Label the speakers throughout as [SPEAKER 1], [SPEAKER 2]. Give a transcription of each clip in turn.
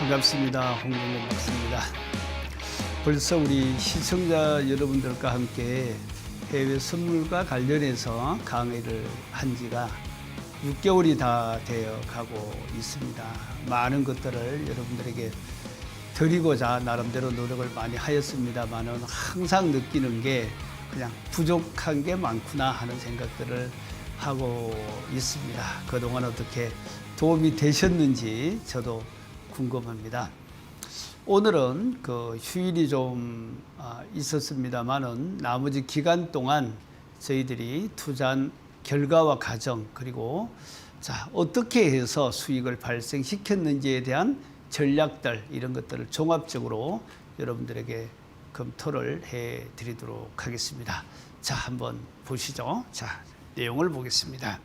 [SPEAKER 1] 반갑습니다. 홍정근 박사입니다. 벌써 우리 시청자 여러분들과 함께 해외 선물과 관련해서 강의를 한 지가 6개월이 다 되어 가고 있습니다. 많은 것들을 여러분들에게 드리고자 나름대로 노력을 많이 하였습니다만은 항상 느끼는 게 그냥 부족한 게 많구나 하는 생각들을 하고 있습니다. 그동안 어떻게 도움이 되셨는지 저도 궁금합니다. 오늘은 그 휴일이 좀 있었습니다만은 나머지 기간 동안 저희들이 투자한 결과와 과정 그리고 어떻게 해서 수익을 발생시켰는지에 대한 전략들 이런 것들을 종합적으로 여러분들에게 검토를 해 드리도록 하겠습니다. 자, 한번 보시죠. 자, 내용을 보겠습니다.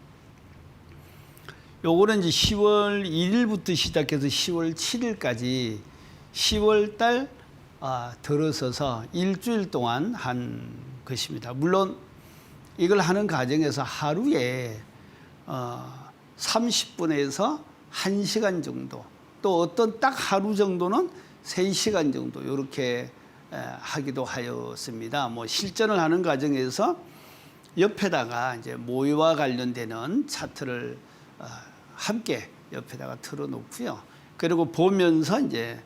[SPEAKER 1] 요거는 이제 10월 1일부터 시작해서 10월 7일까지 10월 달 들어서서 일주일 동안 한 것입니다. 물론 이걸 하는 과정에서 하루에 30분에서 1시간 정도 또 어떤 딱 하루 정도는 3시간 정도 이렇게 하기도 하였습니다. 뭐 실전을 하는 과정에서 옆에다가 이제 모의와 관련되는 차트를 함께 옆에다가 틀어놓고요. 그리고 보면서 이제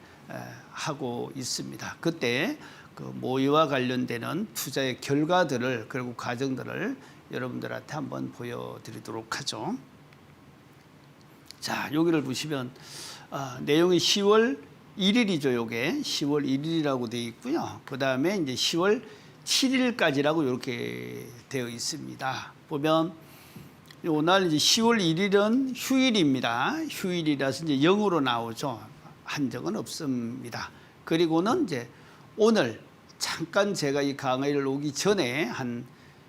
[SPEAKER 1] 하고 있습니다. 그때 그 모의와 관련되는 투자의 결과들을 그리고 과정들을 여러분들한테 한번 보여드리도록 하죠. 자, 여기를 보시면 내용이 10월 1일이죠. 요게 10월 1일이라고 되어 있고요. 그 다음에 이제 10월 7일까지라고 이렇게 되어 있습니다. 보면 오늘 이제 10월 1일은 휴일입니다. 휴일이라서 이제 0으로 나오죠. 한 적은 없습니다. 그리고는 이제 오늘 잠깐 제가 이 강의를 오기 전에 한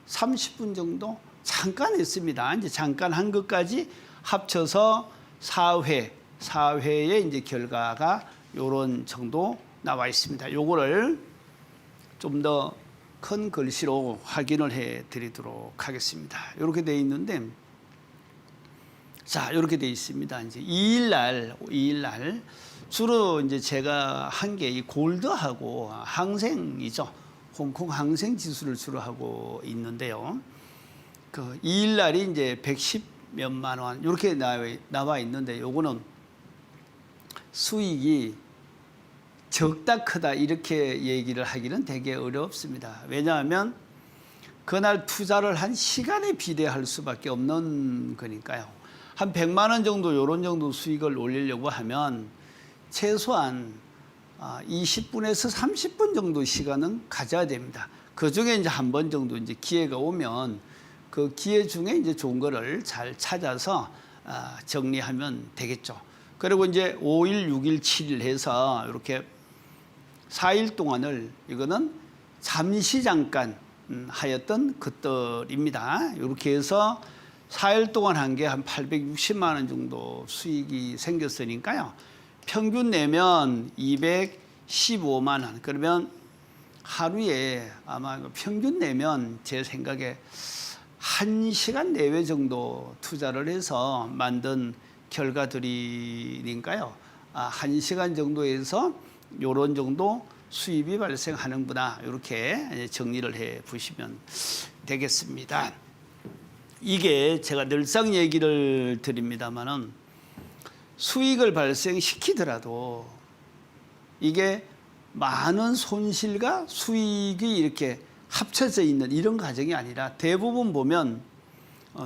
[SPEAKER 1] 30분 정도 잠깐 했습니다. 이제 잠깐 한 것까지 합쳐서 4회의 이제 결과가 요런 정도 나와 있습니다. 요거를 좀 더 큰 글씨로 확인을 해 드리도록 하겠습니다. 이렇게 되어 있는데 자, 이렇게 되어 있습니다. 이제 2일 날 주로 이제 제가 한 게 이 골드하고 항생이죠. 홍콩 항생 지수를 주로 하고 있는데요. 그 2일 날이 이제 110 몇만 원 이렇게 나와 있는데 요거는 수익이 적다 크다 이렇게 얘기를 하기는 되게 어렵습니다. 왜냐하면 그날 투자를 한 시간에 비례할 수밖에 없는 거니까요. 한 100만 원 정도 이런 정도 수익을 올리려고 하면 최소한 20분에서 30분 정도 시간은 가져야 됩니다. 그 중에 이제 한 번 정도 이제 기회가 오면 그 기회 중에 이제 좋은 거를 잘 찾아서 정리하면 되겠죠. 그리고 이제 5일, 6일, 7일 해서 이렇게 4일 동안을 이거는 잠시 잠깐 하였던 것들입니다. 이렇게 해서 4일 동안 한 게 한 860만 원 정도 수익이 생겼으니까요. 평균 내면 215만 원. 그러면 하루에 아마 평균 내면 제 생각에 1시간 내외 정도 투자를 해서 만든 결과들이니까요. 1시간 정도에서 요런 정도 수입이 발생하는구나. 이렇게 정리를 해 보시면 되겠습니다. 이게 제가 늘상 얘기를 드립니다만은 수익을 발생시키더라도 이게 많은 손실과 수익이 이렇게 합쳐져 있는 이런 과정이 아니라 대부분 보면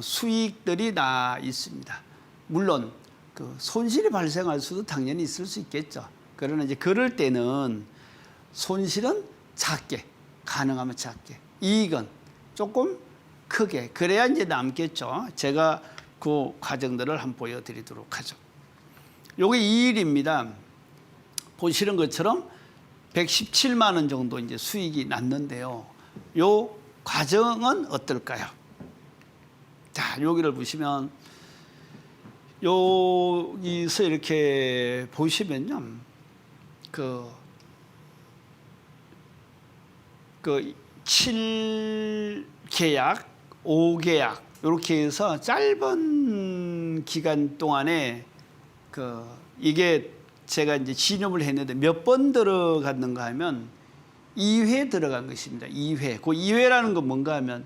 [SPEAKER 1] 수익들이 나 있습니다. 물론 그 손실이 발생할 수도 당연히 있을 수 있겠죠. 그러나 이제 그럴 때는 손실은 작게, 가능하면 작게, 이익은 조금 크게 그래야 이제 남겠죠. 제가 그 과정들을 한번 보여드리도록 하죠. 요게 2일입니다. 보시는 것처럼 117만 원 정도 이제 수익이 났는데요. 요 과정은 어떨까요? 자, 여기를 보시면 여기서 이렇게 보시면요. 그 7계약, 5계약 이렇게 해서 짧은 기간 동안에 이게 제가 이제 진업을 했는데 몇 번 들어갔는가 하면 2회 들어간 것입니다. 2회. 그 2회라는 건 뭔가 하면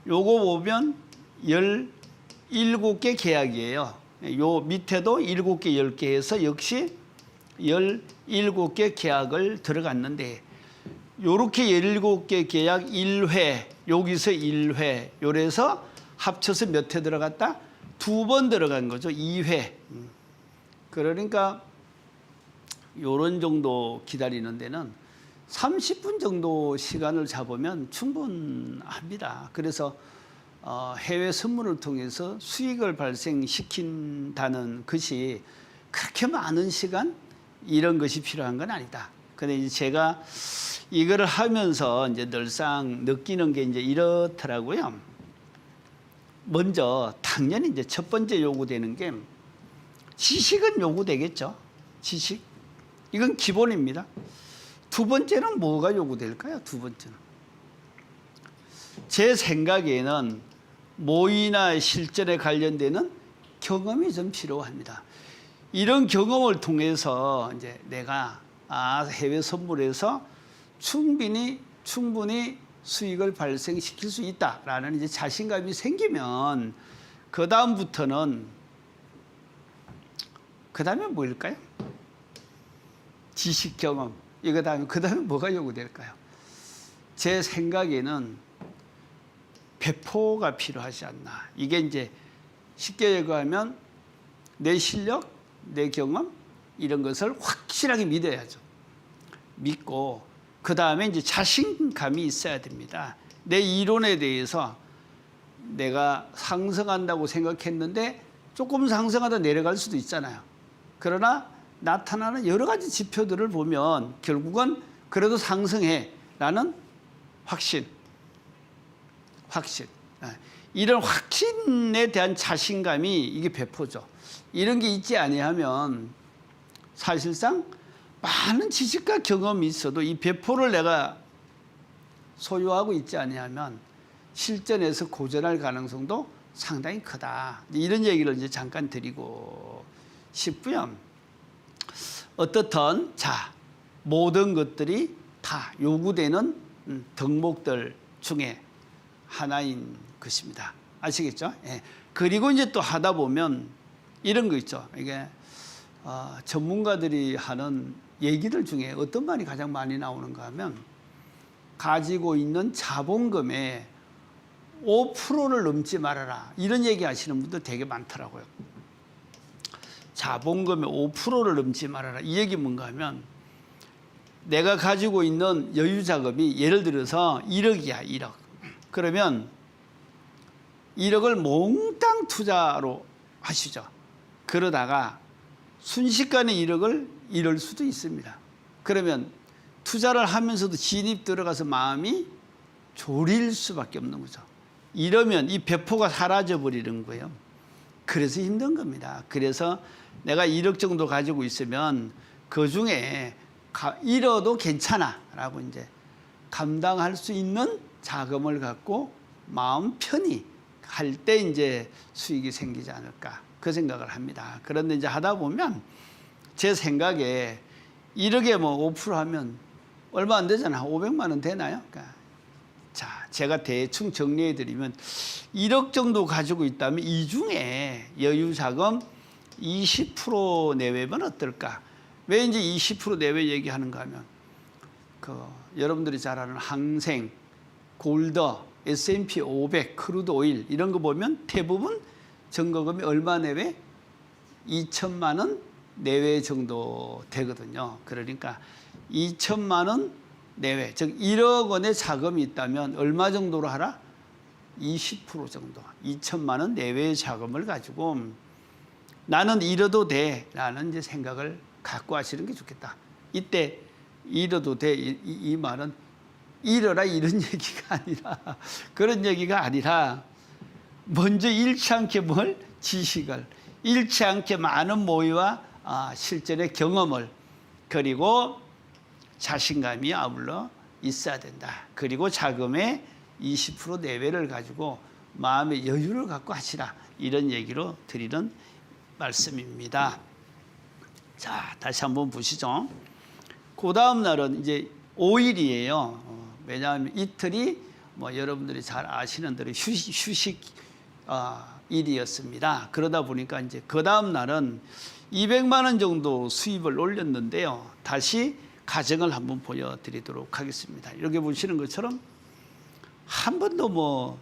[SPEAKER 1] 요거 보면 17개 계약이에요. 요 밑에도 7개, 10개 해서 역시 17개 계약을 들어갔는데 요렇게 17개 계약 1회, 여기서 1회, 요래서 합쳐서 몇 회 들어갔다? 2번 들어간 거죠. 2회. 그러니까 요런 정도 기다리는 데는 30분 정도 시간을 잡으면 충분합니다. 그래서 해외 선물을 통해서 수익을 발생시킨다는 것이 그렇게 많은 시간 이런 것이 필요한 건 아니다. 근데 이제 제가 이거를 하면서 이제 늘상 느끼는 게 이제 이렇더라고요. 먼저 당연히 이제 첫 번째 요구되는 게 지식은 요구되겠죠. 지식. 이건 기본입니다. 두 번째는 뭐가 요구될까요? 두 번째는. 제 생각에는 모의나 실전에 관련되는 경험이 좀 필요합니다. 이런 경험을 통해서 이제 내가 해외 선물에서 충분히 수익을 발생시킬 수 있다라는 이제 자신감이 생기면 그 다음부터는 그 다음에 뭘까요? 지식 경험. 이거 다음에 그 다음에 뭐가 요구될까요? 제 생각에는 배포가 필요하지 않나. 이게 이제 쉽게 얘기하면 내 실력, 내 경험 이런 것을 확실하게 믿어야죠. 믿고 그 다음에 이제 자신감이 있어야 됩니다. 내 이론에 대해서 내가 상승한다고 생각했는데 조금 상승하다 내려갈 수도 있잖아요. 그러나 나타나는 여러 가지 지표들을 보면 결국은 그래도 상승해라는 확신. 이런 확신에 대한 자신감이 이게 배포죠. 이런 게 있지 아니하면 사실상 많은 지식과 경험이 있어도 이 배포를 내가 소유하고 있지 아니하면 실전에서 고전할 가능성도 상당히 크다. 이런 얘기를 이제 잠깐 드리고 싶고요. 어떻든 자 모든 것들이 다 요구되는 덕목들 중에 하나인 것입니다. 아시겠죠? 예. 그리고 이제 또 하다 보면 이런 거 있죠. 이게 전문가들이 하는 얘기들 중에 어떤 말이 가장 많이 나오는가 하면 가지고 있는 자본금의 5%를 넘지 말아라. 이런 얘기 하시는 분들 되게 많더라고요. 자본금의 5%를 넘지 말아라. 이 얘기 뭔가 하면 내가 가지고 있는 여유 자금이 예를 들어서 1억이야. 1억. 그러면 1억을 몽땅 투자로 하시죠. 그러다가 순식간에 1억을 잃을 수도 있습니다. 그러면 투자를 하면서도 진입 들어가서 마음이 졸일 수밖에 없는 거죠. 이러면 이 배포가 사라져 버리는 거예요. 그래서 힘든 겁니다. 그래서 내가 1억 정도 가지고 있으면 그 중에 잃어도 괜찮아라고 이제 감당할 수 있는 자금을 갖고 마음 편히 할 때 이제 수익이 생기지 않을까 그 생각을 합니다. 그런데 이제 하다 보면 제 생각에 1억에 뭐 5% 하면 얼마 안 되잖아. 500만 원 되나요? 그러니까 자, 제가 대충 정리해 드리면 1억 정도 가지고 있다면 이 중에 여유 자금 20% 내외면 어떨까? 왜 이제 20% 내외 얘기하는가 하면 여러분들이 잘 아는 항생, 골드, S&P 500, 크루드 오일 이런 거 보면 대부분 점거금이 얼마 내외? 2천만 원 내외 정도 되거든요. 그러니까 2천만 원 내외, 즉 1억 원의 자금이 있다면 얼마 정도로 하라? 20% 정도, 2천만 원 내외의 자금을 가지고 나는 잃어도 돼라는 이제 생각을 갖고 하시는 게 좋겠다. 이때 잃어도 돼 이 말은 잃어라 이런 얘기가 아니라 그런 얘기가 아니라 먼저 잃지 않게 뭘 지식을 잃지 않게 많은 모의와 실전의 경험을 그리고 자신감이 아울러 있어야 된다. 그리고 자금의 20% 내외를 가지고 마음의 여유를 갖고 하시라. 이런 얘기로 드리는 말씀입니다. 자, 다시 한번 보시죠. 그 다음 날은 이제 5일이에요. 왜냐하면 이틀이 뭐 여러분들이 잘 아시는 대로 휴식 일이었습니다. 그러다 보니까 이제 그 다음 날은 200만 원 정도 수입을 올렸는데요. 다시 가정을 한번 보여드리도록 하겠습니다. 이렇게 보시는 것처럼 한 번도 뭐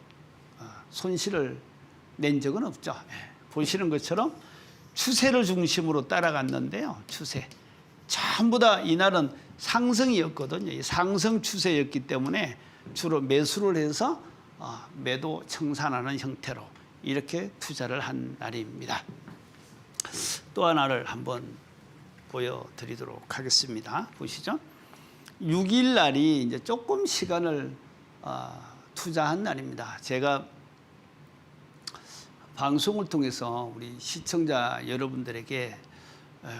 [SPEAKER 1] 손실을 낸 적은 없죠. 보시는 것처럼 추세를 중심으로 따라갔는데요. 추세. 전부 다 이날은 상승이었거든요. 이 상승 추세였기 때문에 주로 매수를 해서 매도 청산하는 형태로 이렇게 투자를 한 날입니다. 또 하나를 한번 보여드리도록 하겠습니다. 보시죠. 6일 날이 이제 조금 시간을 투자한 날입니다. 제가 방송을 통해서 우리 시청자 여러분들에게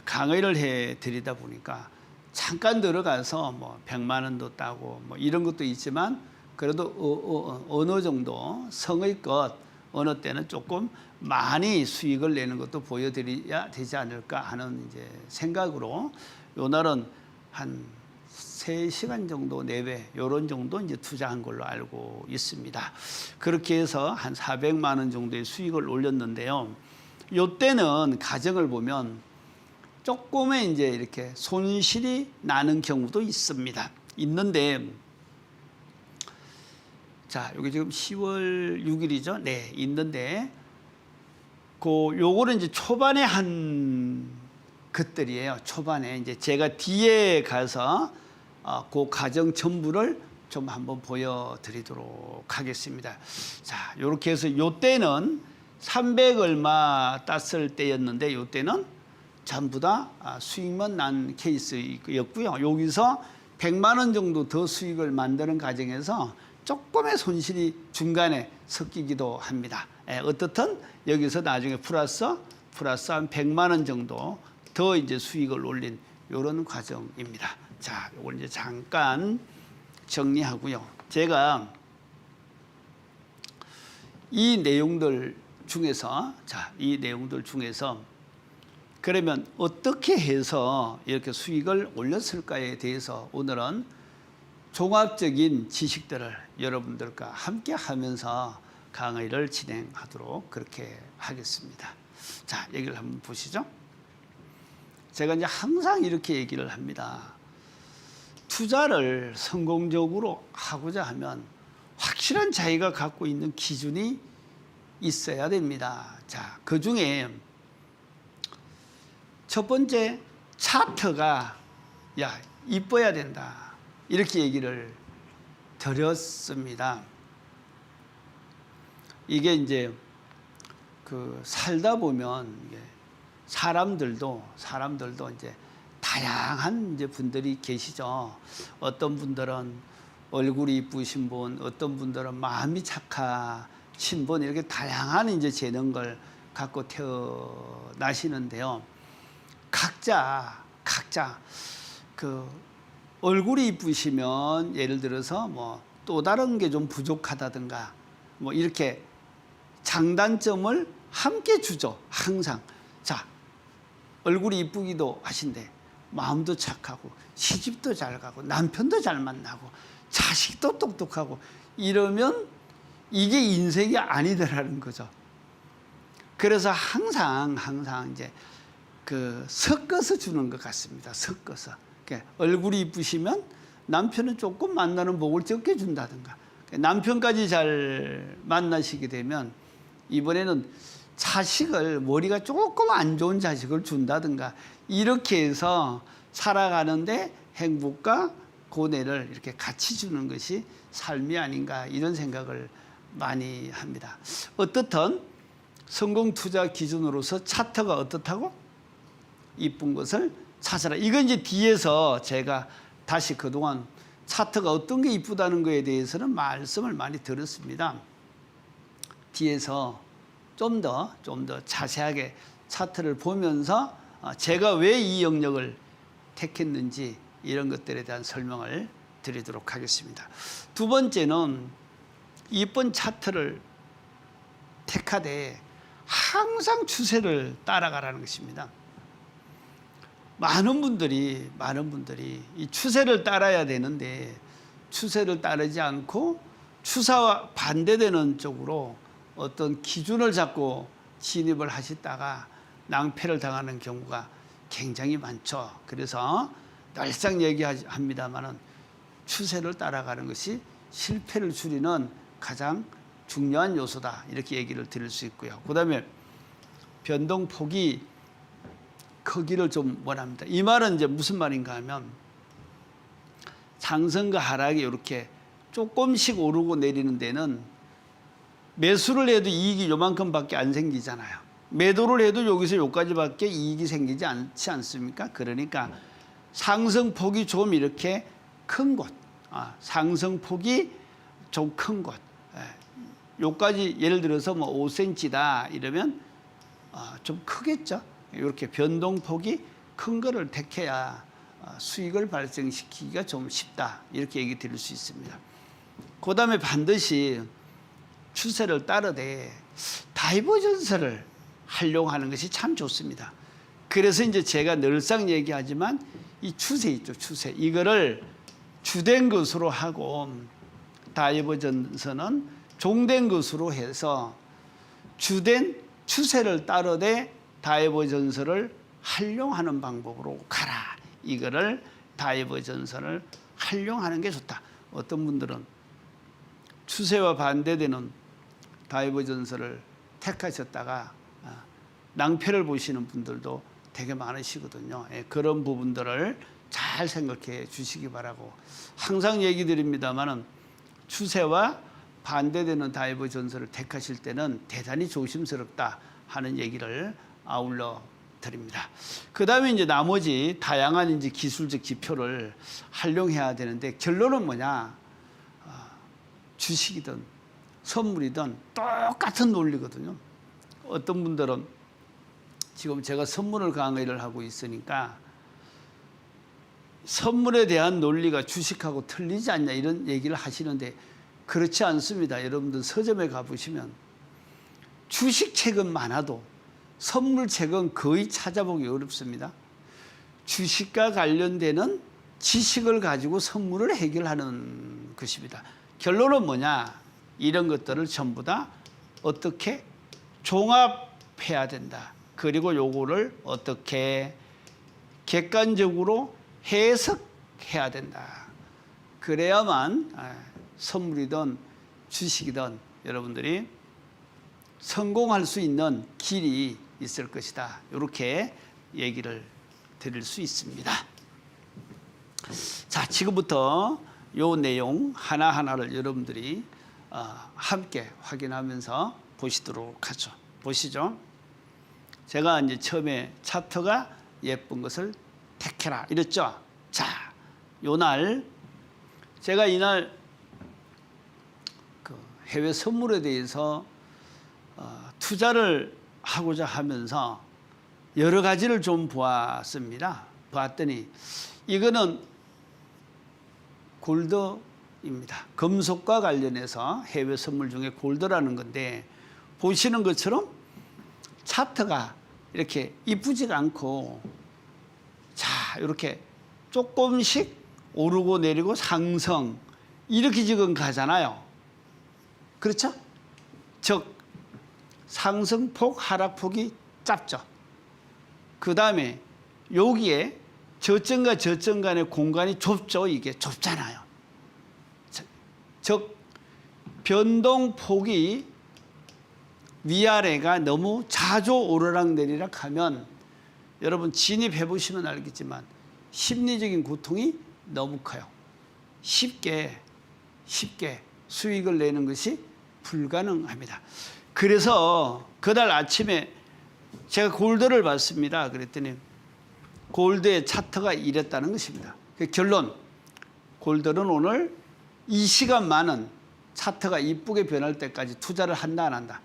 [SPEAKER 1] 강의를 해 드리다 보니까 잠깐 들어가서 뭐 100만 원도 따고 뭐 이런 것도 있지만 그래도 어느 정도 성의껏 어느 때는 조금 많이 수익을 내는 것도 보여드려야 되지 않을까 하는 이제 생각으로 요 날은 한 3시간 정도 내외 요런 정도 이제 투자한 걸로 알고 있습니다. 그렇게 해서 한 400만 원 정도의 수익을 올렸는데요. 요 때는 가정을 보면 조금의 이제 이렇게 손실이 나는 경우도 있습니다. 있는데 자, 여기 지금 10월 6일이죠. 네, 있는데 요거는 이제 초반에 한 것들이에요. 초반에 이제 제가 뒤에 가서 그 과정 전부를 좀 한번 보여드리도록 하겠습니다. 자, 이렇게 해서 요 때는 300 얼마 땄을 때였는데 요 때는 전부 다 수익만 난 케이스였고요. 여기서 100만 원 정도 더 수익을 만드는 과정에서 조금의 손실이 중간에 섞이기도 합니다. 어떻든 여기서 나중에 플러스 한 100만 원 정도 더 이제 수익을 올린 이런 과정입니다. 자, 이걸 이제 잠깐 정리하고요. 제가 이 내용들 중에서 그러면 어떻게 해서 이렇게 수익을 올렸을까에 대해서 오늘은 종합적인 지식들을 여러분들과 함께 하면서 강의를 진행하도록 그렇게 하겠습니다. 자, 얘기를 한번 보시죠. 제가 이제 항상 이렇게 얘기를 합니다. 투자를 성공적으로 하고자 하면 확실한 자기가 갖고 있는 기준이 있어야 됩니다. 자, 그 중에 첫 번째 차트가 이뻐야 된다. 이렇게 얘기를 드렸습니다. 이게 이제 살다 보면 사람들도 이제 다양한 이제 분들이 계시죠. 어떤 분들은 얼굴이 이쁘신 분, 어떤 분들은 마음이 착하신 분, 이렇게 다양한 이제 재능을 갖고 태어나시는데요. 각자 얼굴이 이쁘시면 예를 들어서 뭐 또 다른 게 좀 부족하다든가 뭐 이렇게 장단점을 함께 주죠. 항상. 자, 얼굴이 이쁘기도 하신데 마음도 착하고 시집도 잘 가고 남편도 잘 만나고 자식도 똑똑하고 이러면 이게 인생이 아니더라는 거죠. 그래서 항상 이제 섞어서 주는 것 같습니다. 섞어서. 얼굴이 이쁘시면 남편은 조금 만나는 복을 적게 준다든가 남편까지 잘 만나시게 되면 이번에는 자식을 머리가 조금 안 좋은 자식을 준다든가 이렇게 해서 살아가는데 행복과 고뇌를 이렇게 같이 주는 것이 삶이 아닌가 이런 생각을 많이 합니다. 어떻든 성공 투자 기준으로서 차트가 어떻다고? 이쁜 것을 찾아라. 이건 이제 뒤에서 제가 다시 그동안 차트가 어떤 게 이쁘다는 거에 대해서는 말씀을 많이 들었습니다. 뒤에서 좀 더 자세하게 차트를 보면서 제가 왜 이 영역을 택했는지 이런 것들에 대한 설명을 드리도록 하겠습니다. 두 번째는 이쁜 차트를 택하되 항상 추세를 따라가라는 것입니다. 많은 분들이 이 추세를 따라야 되는데 추세를 따르지 않고 추세와 반대되는 쪽으로 어떤 기준을 잡고 진입을 하시다가 낭패를 당하는 경우가 굉장히 많죠. 그래서 늘상 얘기합니다마는 추세를 따라가는 것이 실패를 줄이는 가장 중요한 요소다, 이렇게 얘기를 드릴 수 있고요. 그다음에 변동폭이 크기를 좀 원합니다. 이 말은 이제 무슨 말인가 하면 상승과 하락이 이렇게 조금씩 오르고 내리는 데는 매수를 해도 이익이 요만큼밖에 안 생기잖아요. 매도를 해도 여기서 여기까지밖에 이익이 생기지 않지 않습니까? 그러니까 상승폭이 좀 이렇게 큰 곳, 상승폭이 좀 큰 곳, 요까지 예를 들어서 뭐 5cm다 이러면 좀 크겠죠. 이렇게 변동폭이 큰 거를 택해야 수익을 발생시키기가 좀 쉽다, 이렇게 얘기 드릴 수 있습니다. 그 다음에 반드시 추세를 따르되 다이버전스를 활용하는 것이 참 좋습니다. 그래서 이제 제가 늘상 얘기하지만 이 추세 있죠, 추세. 이거를 주된 것으로 하고 다이버전스는 종된 것으로 해서 주된 추세를 따르되 다이버전스를 활용하는 방법으로 가라. 이거를 다이버전스를 활용하는 게 좋다. 어떤 분들은 추세와 반대되는 다이버전스를 택하셨다가 낭패를 보시는 분들도 되게 많으시거든요. 그런 부분들을 잘 생각해 주시기 바라고, 항상 얘기 드립니다마는 추세와 반대되는 다이버전스를 택하실 때는 대단히 조심스럽다 하는 얘기를 아울러 드립니다. 그 다음에 이제 나머지 다양한 이제 기술적 지표를 활용해야 되는데, 결론은 뭐냐? 주식이든 선물이든 똑같은 논리거든요. 어떤 분들은 지금 제가 선물을 강의를 하고 있으니까 선물에 대한 논리가 주식하고 틀리지 않냐 이런 얘기를 하시는데, 그렇지 않습니다. 여러분들 서점에 가보시면 주식책은 많아도 선물책은 거의 찾아보기 어렵습니다. 주식과 관련되는 지식을 가지고 선물을 해결하는 것입니다. 결론은 뭐냐? 이런 것들을 전부 다 어떻게 종합해야 된다. 그리고 요거를 어떻게 객관적으로 해석해야 된다. 그래야만 선물이든 주식이든 여러분들이 성공할 수 있는 길이 있을 것이다. 이렇게 얘기를 드릴 수 있습니다. 자, 지금부터 요 내용 하나하나를 여러분들이 함께 확인하면서 보시도록 하죠. 보시죠. 제가 이제 처음에 차트가 예쁜 것을 택해라 이랬죠. 자, 요날 제가 이날 그 해외 선물에 대해서 투자를 하고자 하면서 여러 가지를 좀 보았습니다. 봤더니 이거는 골드입니다. 금속과 관련해서 해외 선물 중에 골드라는 건데, 보시는 것처럼 차트가 이렇게 이쁘지가 않고, 자, 이렇게 조금씩 오르고 내리고 상승 이렇게 지금 가잖아요. 그렇죠? 즉 상승폭 하락폭이 짧죠. 그 다음에 여기에 저점과 저점 간의 공간이 좁죠. 이게 좁잖아요. 즉 변동폭이 위아래가 너무 자주 오르락내리락 하면 여러분 진입해 보시면 알겠지만 심리적인 고통이 너무 커요. 쉽게 수익을 내는 것이 불가능합니다. 그래서 그날 아침에 제가 골드를 봤습니다. 그랬더니 골드의 차트가 이랬다는 것입니다. 결론, 골드는 오늘 이 시간만은 차트가 이쁘게 변할 때까지 투자를 한다, 안 한다?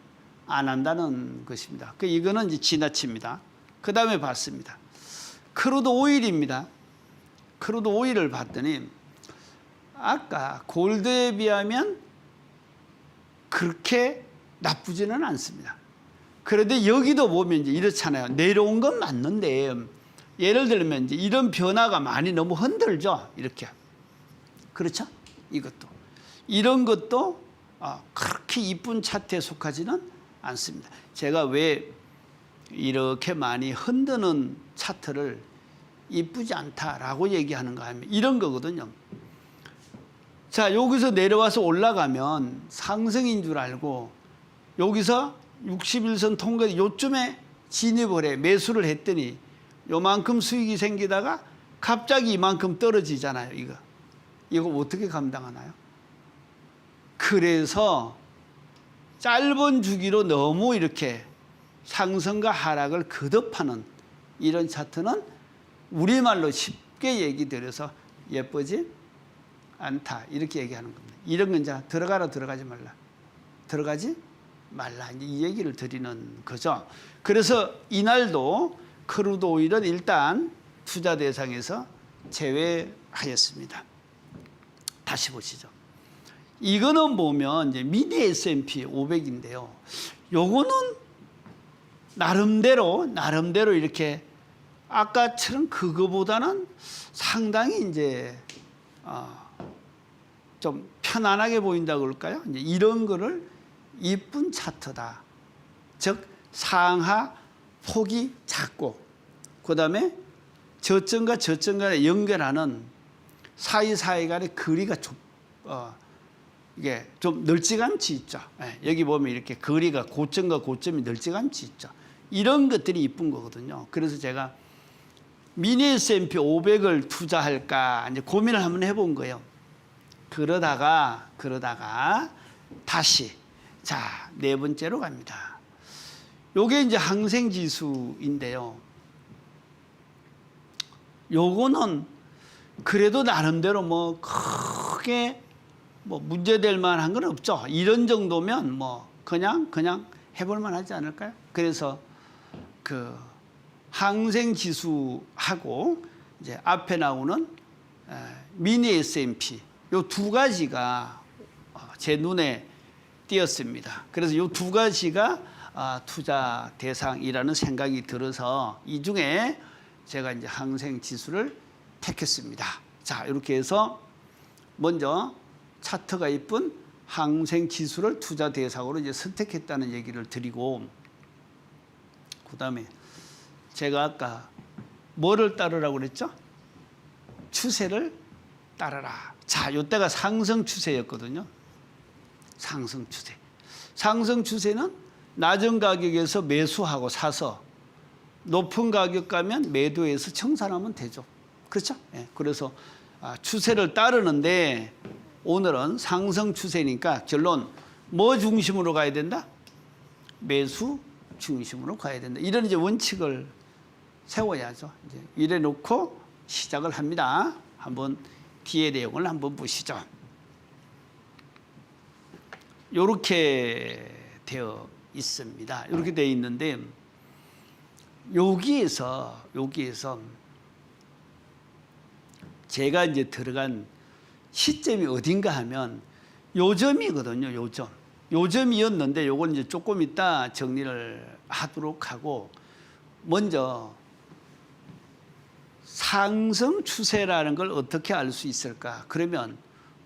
[SPEAKER 1] 안 한다는 것입니다. 이거는 이제 지나칩니다. 그 다음에 봤습니다. 크루드 오일입니다. 크루드 오일을 봤더니 아까 골드에 비하면 그렇게 나쁘지는 않습니다. 그런데 여기도 보면 이제 이렇잖아요. 내려온 건 맞는데 예를 들면 이제 이런 변화가 많이 너무 흔들죠. 이렇게. 그렇죠? 이것도. 이런 것도 그렇게 이쁜 차트에 속하지는 않습니다. 제가 왜 이렇게 많이 흔드는 차트를 이쁘지 않다라고 얘기하는가 하면 이런 거거든요. 자, 여기서 내려와서 올라가면 상승인 줄 알고 여기서 61선 통과 요쯤에 진입을 해 매수를 했더니 요만큼 수익이 생기다가 갑자기 이만큼 떨어지잖아요. 이거 어떻게 감당하나요? 그래서 짧은 주기로 너무 이렇게 상승과 하락을 거듭하는 이런 차트는 우리말로 쉽게 얘기 드려서 예쁘지 않다 이렇게 얘기하는 겁니다. 이런 건 이제 들어가라 들어가지 말라. 들어가지 말라 이 얘기를 드리는 거죠. 그래서 이날도 크루드 오일은 일단 투자 대상에서 제외하였습니다. 다시 보시죠. 이거는 보면 이제 미니 S&P 500인데요. 요거는 나름대로 이렇게 아까처럼 그거보다는 상당히 이제 좀 편안하게 보인다고 그럴까요? 이제 이런 거를 이쁜 차트다. 즉 상하 폭이 작고 그다음에 저점과 저점 간에 연결하는 사이사이 간의 거리가 이게 좀 널찍함치 있죠. 여기 보면 이렇게 거리가 고점과 고점이 널찍함치 있죠. 이런 것들이 이쁜 거거든요. 그래서 제가 미니 S&P 500을 투자할까 이제 고민을 한번 해본 거예요. 그러다가 다시 자, 네 번째로 갑니다. 요게 이제 항생지수인데요. 요거는 그래도 나름대로 뭐 크게 뭐 문제될 만한 건 없죠. 이런 정도면 뭐 그냥 해볼 만하지 않을까요? 그래서 그 항생지수하고 이제 앞에 나오는 미니 S&P 요 두 가지가 제 눈에 띄었습니다. 그래서 요 두 가지가 투자 대상이라는 생각이 들어서 이 중에 제가 이제 항생지수를 택했습니다. 자, 이렇게 해서 먼저 차트가 이쁜 항생지수를 투자 대상으로 이제 선택했다는 얘기를 드리고, 그다음에 제가 아까 뭐를 따르라고 그랬죠? 추세를 따르라. 자, 이때가 상승 추세였거든요. 상승 추세. 상승 추세는 낮은 가격에서 매수하고 사서 높은 가격 가면 매도해서 청산하면 되죠. 그렇죠? 예, 그래서 추세를 따르는데 오늘은 상승 추세니까 결론 뭐 중심으로 가야 된다? 매수 중심으로 가야 된다. 이런 이제 원칙을 세워야죠. 이제 이래 놓고 시작을 합니다. 한번 뒤에 내용을 한번 보시죠. 이렇게 되어 있습니다. 이렇게 되어 있는데 여기에서 제가 이제 들어간 시점이 어딘가 하면 요점이거든요. 요점이었는데 요걸 이제 조금 이따 정리를 하도록 하고, 먼저 상승 추세라는 걸 어떻게 알 수 있을까? 그러면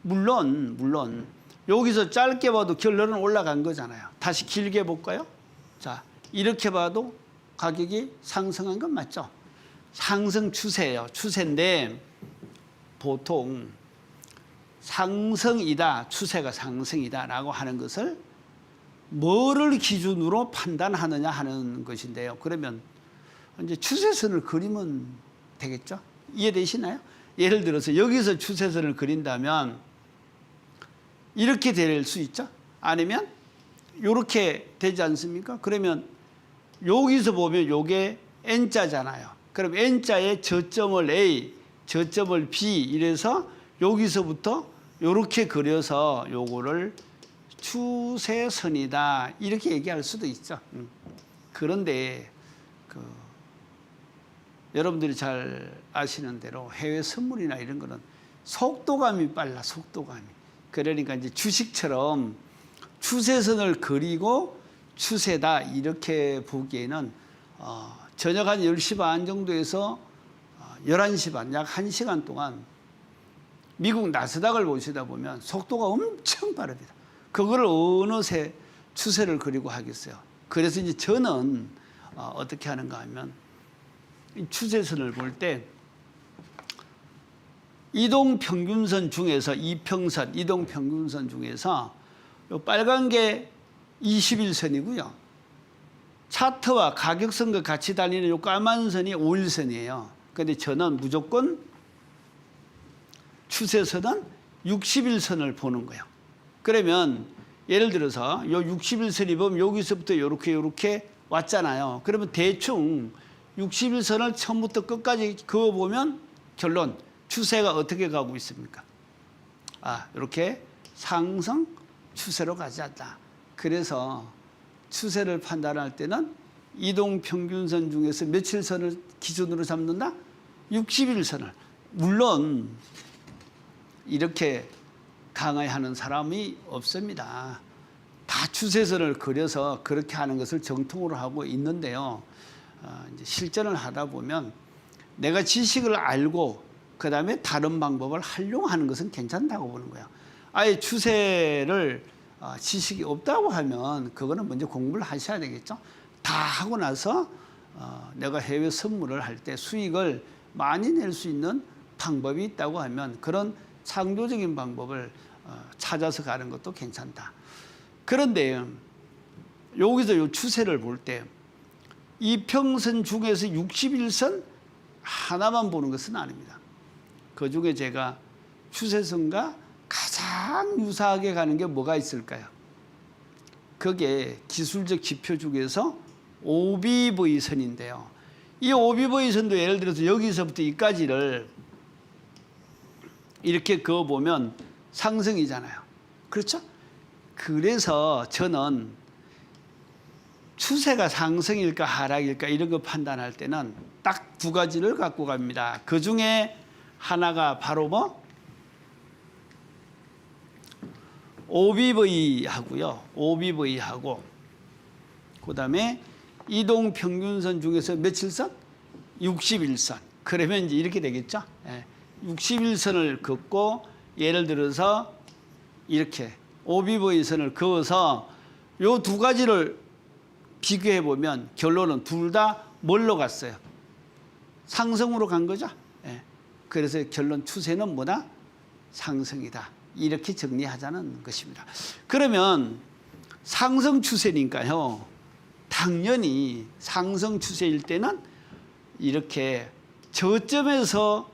[SPEAKER 1] 물론 여기서 짧게 봐도 결론은 올라간 거잖아요. 다시 길게 볼까요? 자, 이렇게 봐도 가격이 상승한 건 맞죠? 상승 추세예요. 추세인데 보통 상승이다, 추세가 상승이다라고 하는 것을 뭐를 기준으로 판단하느냐 하는 것인데요. 그러면 이제 추세선을 그리면 되겠죠? 이해되시나요? 예를 들어서 여기서 추세선을 그린다면 이렇게 될 수 있죠? 아니면 이렇게 되지 않습니까? 그러면 여기서 보면 이게 N자잖아요. 그럼 N자의 저점을 A, 저점을 B 이래서 여기서부터 이렇게 그려서 요거를 추세선이다 이렇게 얘기할 수도 있죠. 그런데 여러분들이 잘 아시는 대로 해외 선물이나 이런 거는 속도감이 빨라, 속도감이. 그러니까 이제 주식처럼 추세선을 그리고 추세다 이렇게 보기에는 저녁 한 10시 반 정도에서 11시 반, 약 1시간 동안 미국 나스닥을 보시다 보면 속도가 엄청 빠릅니다. 그걸 어느새 추세를 그리고 하겠어요. 그래서 이제 저는 어떻게 하는가 하면 추세선을 볼 때 이동평균선 중에서 이평선, 이동평균선 중에서 요 빨간 게 21선이고요. 차트와 가격선과 같이 달리는 요 까만 선이 5일선이에요. 그런데 저는 무조건 추세선은 60일선을 보는 거예요. 그러면 예를 들어서 요 60일선이 보면 여기서부터 요렇게 왔잖아요. 그러면 대충 60일선을 처음부터 끝까지 그어보면 결론, 추세가 어떻게 가고 있습니까? 이렇게 상승 추세로 가지 않다. 그래서 추세를 판단할 때는 이동평균선 중에서 며칠 선을 기준으로 잡는다? 60일선을. 물론 이렇게 강화하는 사람이 없습니다. 다 추세선을 그려서 그렇게 하는 것을 정통으로 하고 있는데요. 이제 실전을 하다 보면 내가 지식을 알고 그 다음에 다른 방법을 활용하는 것은 괜찮다고 보는 거예요. 아예 추세를 지식이 없다고 하면 그거는 먼저 공부를 하셔야 되겠죠. 다 하고 나서 내가 해외 선물을 할 때 수익을 많이 낼 수 있는 방법이 있다고 하면 그런 창조적인 방법을 찾아서 가는 것도 괜찮다. 그런데 여기서 이 추세를 볼 때 이평선 중에서 61선 하나만 보는 것은 아닙니다. 그 중에 제가 추세선과 가장 유사하게 가는 게 뭐가 있을까요? 그게 기술적 지표 중에서 OBV선인데요. 이 OBV선도 예를 들어서 여기서부터 여기까지를 이렇게 그어보면 상승이잖아요. 그렇죠? 그래서 저는 추세가 상승일까 하락일까 이런 거 판단할 때는 딱 두 가지를 갖고 갑니다. 그 중에 하나가 바로 OBV하고요. OBV하고 그다음에 이동평균선 중에서 며칠선? 60일선. 그러면 이제 이렇게 되겠죠. 60일선을 긋고 예를 들어서 이렇게 OBV선을 그어서 요 두 가지를 비교해 보면 결론은 둘 다 뭘로 갔어요? 상승으로 간 거죠. 그래서 결론 추세는 뭐다? 상승이다. 이렇게 정리하자는 것입니다. 그러면 상승 추세니까요. 당연히 상승 추세일 때는 이렇게 저점에서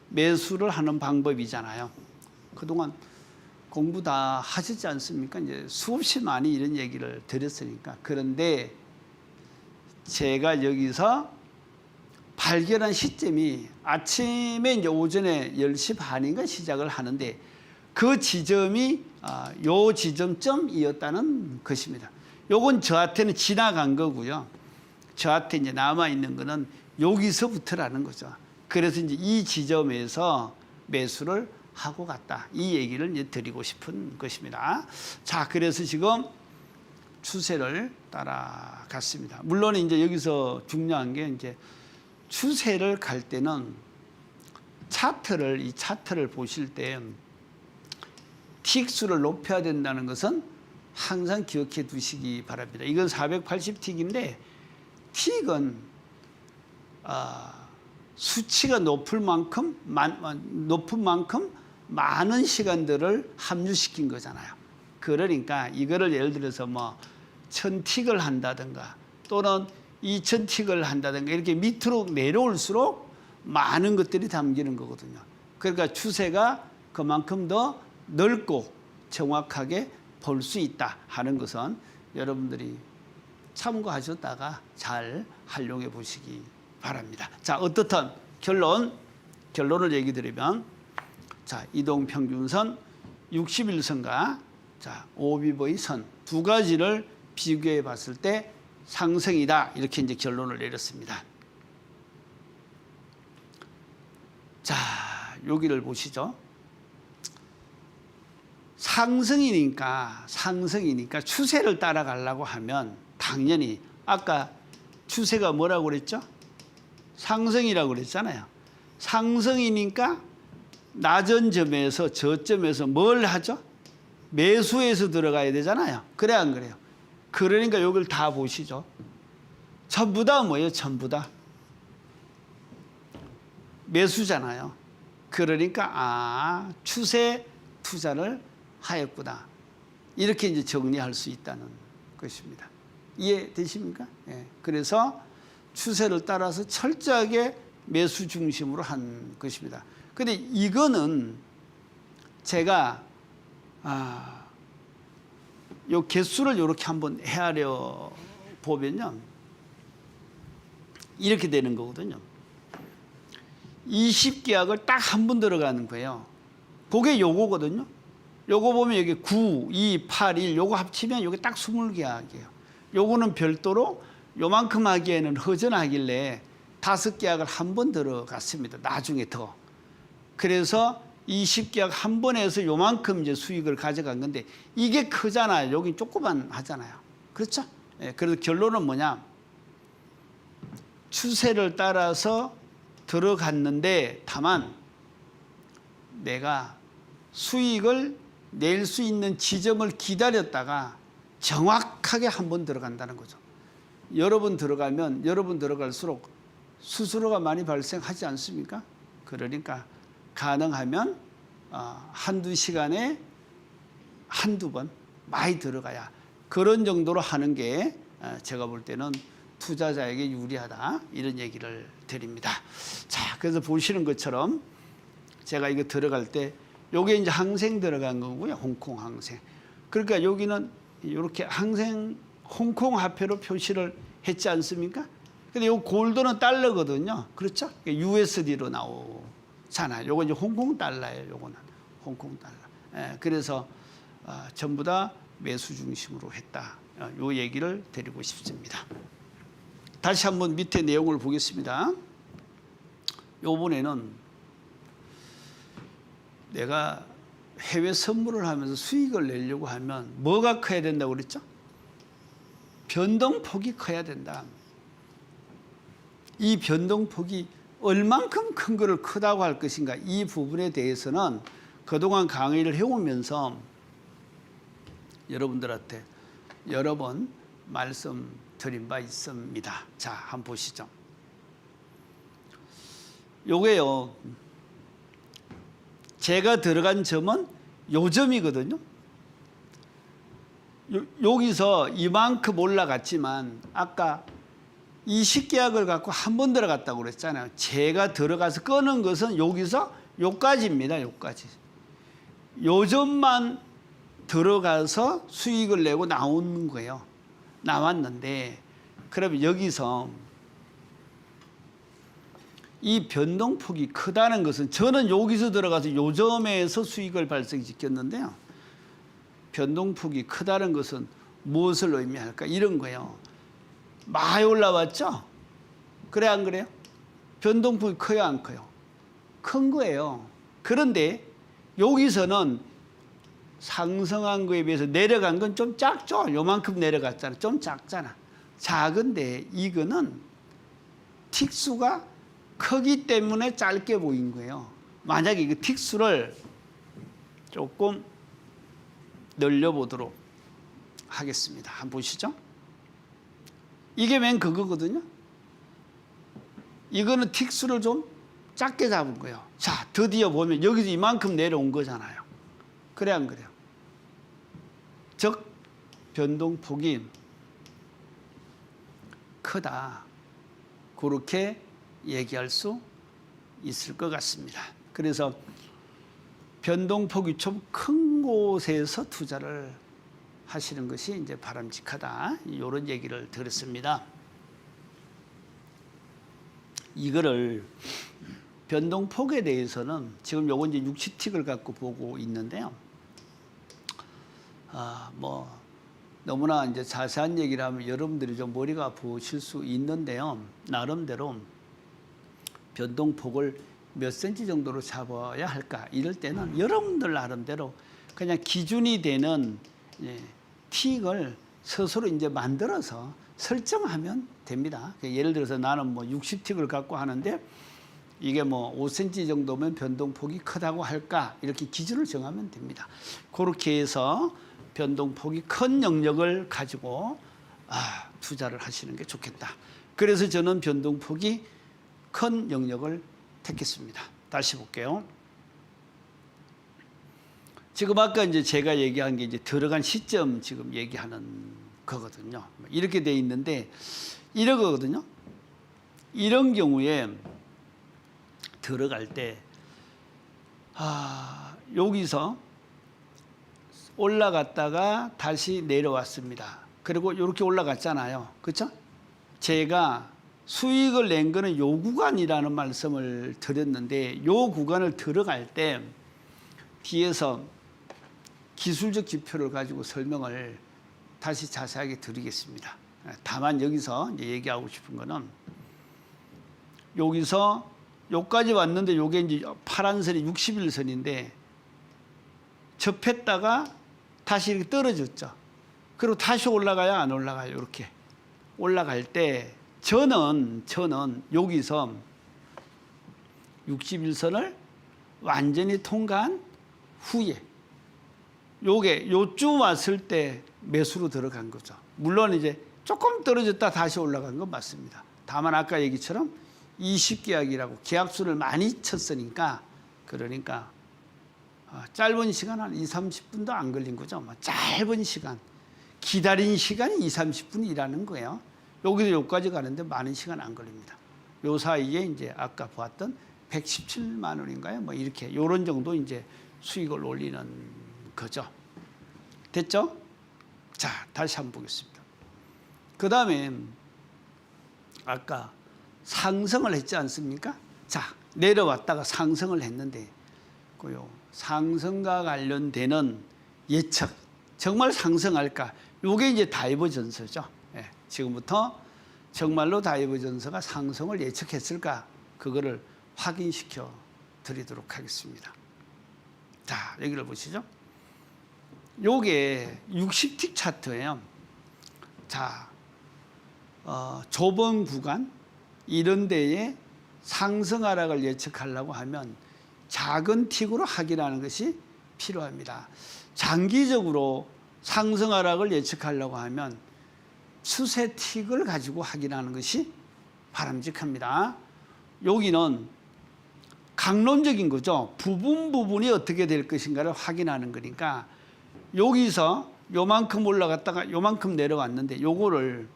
[SPEAKER 1] 매수를 하는 방법이잖아요. 그동안 공부 다 하셨지 않습니까? 이제 수없이 많이 이런 얘기를 드렸으니까. 그런데 제가 여기서 발견한 시점이 아침에 이제 오전에 10시 반인가 시작을 하는데 그 지점이 요 지점점이었다는 것입니다. 요건 저한테는 지나간 거고요. 저한테 이제 남아 있는 거는 여기서부터라는 거죠. 그래서 이제 이 지점에서 매수를 하고 갔다. 이 얘기를 이제 드리고 싶은 것입니다. 자, 그래서 지금 추세를 따라갔습니다. 물론 이제 여기서 중요한 게 이제 추세를 갈 때는 이 차트를 보실 때 틱수를 높여야 된다는 것은 항상 기억해 두시기 바랍니다. 이건 480틱인데 틱은 수치가 높은 만큼 많은 시간들을 함유시킨 거잖아요. 그러니까 이거를 예를 들어서 1000틱을 한다든가 또는 2000틱을 한다든가 이렇게 밑으로 내려올수록 많은 것들이 담기는 거거든요. 그러니까 추세가 그만큼 더 넓고 정확하게 볼 수 있다 하는 것은 여러분들이 참고하셨다가 잘 활용해 보시기 바랍니다. 자, 어떻든 결론을 얘기 드리면 자, 이동평균선 60일선과 자, OBV 선 두 가지를 비교해 봤을 때 상승이다. 이렇게 이제 결론을 내렸습니다. 자, 여기를 보시죠. 상승이니까 추세를 따라가려고 하면 당연히 아까 추세가 뭐라고 그랬죠? 상승이라고 그랬잖아요. 상승이니까 낮은 점에서 저점에서 뭘 하죠? 매수해서 들어가야 되잖아요. 그래 안 그래요? 그러니까 여기를 다 보시죠. 전부 다 뭐예요? 전부 다 매수잖아요. 그러니까 추세 투자를 하였구나. 이렇게 이제 정리할 수 있다는 것입니다. 이해되십니까? 예. 그래서 추세를 따라서 철저하게 매수 중심으로 한 것입니다. 근데 이거는 제가 요 개수를 이렇게 한번 헤아려 보면요, 이렇게 되는 거거든요. 20계약을 딱 한 번 들어가는 거예요. 그게 요거거든요. 요거 보면 여기 9, 2, 8, 1 요거 합치면 요게 딱 20계약이에요. 요거는 별도로 요만큼 하기에는 허전하길래 5계약을 한 번 들어갔습니다. 나중에 더. 그래서 20계약 한 번에서 요만큼 이제 수익을 가져간 건데 이게 크잖아요. 여기 조그만 하잖아요. 그렇죠? 예, 그래서 결론은 뭐냐? 추세를 따라서 들어갔는데 다만 내가 수익을 낼 수 있는 지점을 기다렸다가 정확하게 한 번 들어간다는 거죠. 여러 번 들어가면 여러 번 들어갈수록 수수료가 많이 발생하지 않습니까? 그러니까 가능하면 한두 시간에 한두 번 많이 들어가야 그런 정도로 하는 게 제가 볼 때는 투자자에게 유리하다, 이런 얘기를 드립니다. 자, 그래서 보시는 것처럼 제가 이거 들어갈 때 요게 이제 항생 들어간 거고요. 홍콩 항생. 그러니까 여기는 이렇게 항생 홍콩 화폐로 표시를 했지 않습니까? 근데 요 골드는 달러거든요. 그렇죠? USD로 나오잖아요. 요거 이제 홍콩 달러예요. 요거는 홍콩 달러. 예, 그래서 전부 다 매수 중심으로 했다. 요 얘기를 드리고 싶습니다. 다시 한번 밑에 내용을 보겠습니다. 요번에는 내가 해외 선물을 하면서 수익을 내려고 하면 뭐가 커야 된다고 그랬죠? 변동폭이 커야 된다. 이 변동폭이 얼만큼 큰 거를 크다고 할 것인가, 이 부분에 대해서는 그동안 강의를 해오면서 여러분들한테 여러 번 말씀드린 바 있습니다. 자, 한번 보시죠. 요게요, 제가 들어간 점은 요 점이거든요. 여기서 이만큼 올라갔지만 아까 20계약을 갖고 한 번 들어갔다고 그랬잖아요. 제가 들어가서 끄는 것은 여기서 요까지입니다. 요까지. 요 점만 들어가서 수익을 내고 나오는 거예요. 나왔는데 그러면 여기서 이 변동폭이 크다는 것은 저는 여기서 들어가서 요 점에서 수익을 발생시켰는데요. 변동폭이 크다는 것은 무엇을 의미할까? 이런 거예요. 많이 올라왔죠? 그래 안 그래요? 변동폭이 커요 안 커요? 큰 거예요. 그런데 여기서는 상승한 거에 비해서 내려간 건 좀 작죠? 요만큼 내려갔잖아. 좀 작잖아. 작은데 이거는 틱수가 크기 때문에 짧게 보인 거예요. 만약에 이 틱수를 조금 늘려보도록 하겠습니다. 한번 보시죠. 이게 맨 그거거든요. 이거는 틱수를 좀 작게 잡은 거예요. 자, 드디어 보면 여기서 이만큼 내려온 거잖아요. 그래 안 그래요? 즉 변동폭이 크다, 그렇게 얘기할 수 있을 것 같습니다. 그래서 변동폭이 좀 큰 곳에서 투자를 하시는 것이 이제 바람직하다, 이런 얘기를 들었습니다. 이거를 변동폭에 대해서는 지금 요거 이제 60틱을 갖고 보고 있는데요. 뭐 너무나 이제 자세한 얘기를 하면 여러분들이 좀 머리가 아프실 수 있는데요. 나름대로 변동폭을 몇 센치 정도로 잡아야 할까, 이럴 때는 여러분들 나름대로 그냥 기준이 되는 틱을 스스로 이제 만들어서 설정하면 됩니다. 예를 들어서 나는 뭐 60틱을 갖고 하는데 이게 뭐 5cm 정도면 변동폭이 크다고 할까 이렇게 기준을 정하면 됩니다. 그렇게 해서 변동폭이 큰 영역을 가지고 투자를 하시는 게 좋겠다. 그래서 저는 변동폭이 큰 영역을 택했습니다. 다시 볼게요. 지금 아까 이제 제가 얘기한 게 이제 들어간 시점 지금 얘기하는 거거든요. 이렇게 돼 있는데 이러거든요. 이런 경우에 들어갈 때 여기서 올라갔다가 다시 내려왔습니다. 그리고 이렇게 올라갔잖아요. 그렇죠? 제가 수익을 낸 거는 요 구간이라는 말씀을 드렸는데 요 구간을 들어갈 때 뒤에서 기술적 지표를 가지고 설명을 다시 자세하게 드리겠습니다. 다만 여기서 이제 얘기하고 싶은 거는 여기서 여기까지 왔는데 요게 이제 파란 선이 60일선인데 접했다가 다시 이렇게 떨어졌죠. 그리고 다시 올라가야 안 올라가요. 이렇게 올라갈 때 저는 여기서 61선을 완전히 통과한 후에 요게 요쯤 왔을 때 매수로 들어간 거죠. 물론 이제 조금 떨어졌다 다시 올라간 건 맞습니다. 다만 아까 얘기처럼 20계약이라고 계약수를 많이 쳤으니까 그러니까 짧은 시간 한 20-30분도 안 걸린 거죠. 짧은 시간 기다린 시간이 20-30분이라는 거예요. 여기서 여기까지 가는데 많은 시간 안 걸립니다. 요 사이에 이제 아까 보았던 117만 원인가요? 뭐 이렇게 요런 정도 이제 수익을 올리는 거죠. 됐죠? 자, 다시 한번 보겠습니다. 그 다음에 아까 상승을 했지 않습니까? 자, 내려왔다가 상승을 했는데 그 상승과 관련되는 예측, 정말 상승할까? 요게 이제 다이버전서죠. 예, 지금부터 정말로 다이버전서가 상승을 예측했을까? 그거를 확인시켜 드리도록 하겠습니다. 자, 여기를 보시죠. 요게 60틱 차트예요. 자, 좁은 구간 이런 데에 상승 하락을 예측하려고 하면 작은 틱으로 확인하는 것이 필요합니다. 장기적으로 상승 하락을 예측하려고 하면 추세 틱을 가지고 확인하는 것이 바람직합니다. 여기는 강론적인 거죠. 부분이 어떻게 될 것인가를 확인하는 거니까 여기서 요만큼 올라갔다가 요만큼 내려왔는데 요거를